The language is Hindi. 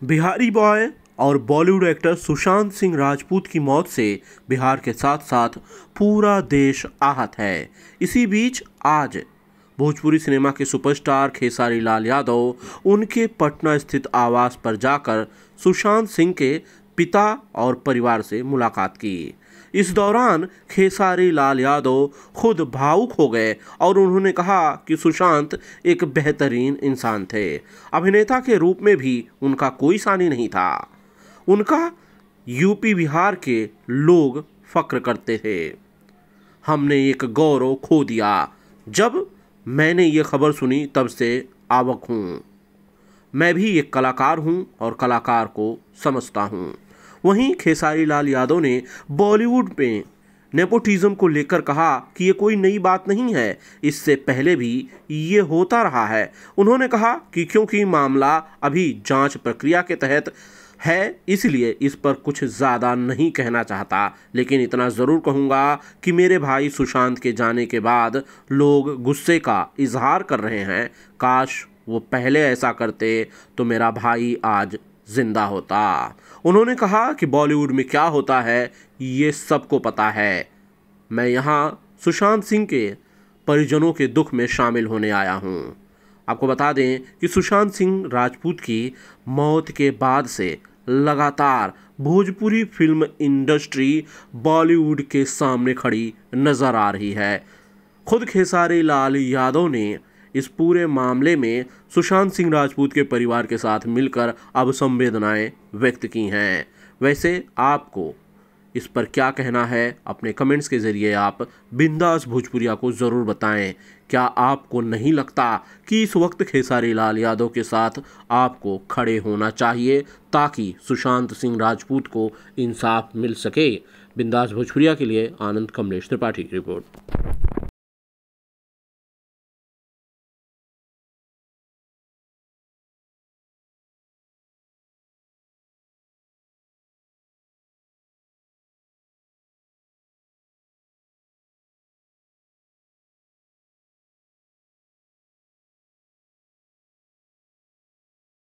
बिहारी बॉय और बॉलीवुड एक्टर सुशांत सिंह राजपूत की मौत से बिहार के साथ साथ पूरा देश आहत है। इसी बीच आज भोजपुरी सिनेमा के सुपरस्टार खेसारी लाल यादव उनके पटना स्थित आवास पर जाकर सुशांत सिंह के पिता और परिवार से मुलाकात की। इस दौरान खेसारी लाल यादव खुद भावुक हो गए और उन्होंने कहा कि सुशांत एक बेहतरीन इंसान थे। अभिनेता के रूप में भी उनका कोई सानी नहीं था। उनका यूपी बिहार के लोग फक्र करते थे। हमने एक गौरव खो दिया। जब मैंने ये खबर सुनी तब से आवक हूँ। मैं भी एक कलाकार हूँ और कलाकार को समझता हूँ। वहीं खेसारी लाल यादव ने बॉलीवुड में नेपोटिज्म को लेकर कहा कि ये कोई नई बात नहीं है, इससे पहले भी ये होता रहा है। उन्होंने कहा कि क्योंकि मामला अभी जांच प्रक्रिया के तहत है, इसलिए इस पर कुछ ज़्यादा नहीं कहना चाहता, लेकिन इतना ज़रूर कहूँगा कि मेरे भाई सुशांत के जाने के बाद लोग गुस्से का इजहार कर रहे हैं। काश वो पहले ऐसा करते तो मेरा भाई आज जिंदा होता। उन्होंने कहा कि बॉलीवुड में क्या होता है ये सबको पता है। मैं यहाँ सुशांत सिंह के परिजनों के दुख में शामिल होने आया हूँ। आपको बता दें कि सुशांत सिंह राजपूत की मौत के बाद से लगातार भोजपुरी फिल्म इंडस्ट्री बॉलीवुड के सामने खड़ी नजर आ रही है। खुद खेसारी लाल यादव ने इस पूरे मामले में सुशांत सिंह राजपूत के परिवार के साथ मिलकर अब संवेदनाएं व्यक्त की हैं। वैसे आपको इस पर क्या कहना है, अपने कमेंट्स के ज़रिए आप बिंदास भोजपुरिया को ज़रूर बताएं। क्या आपको नहीं लगता कि इस वक्त खेसारी लाल यादव के साथ आपको खड़े होना चाहिए ताकि सुशांत सिंह राजपूत को इंसाफ मिल सके? बिंदास भोजपुरिया के लिए आनंद कमलेश त्रिपाठी की रिपोर्ट।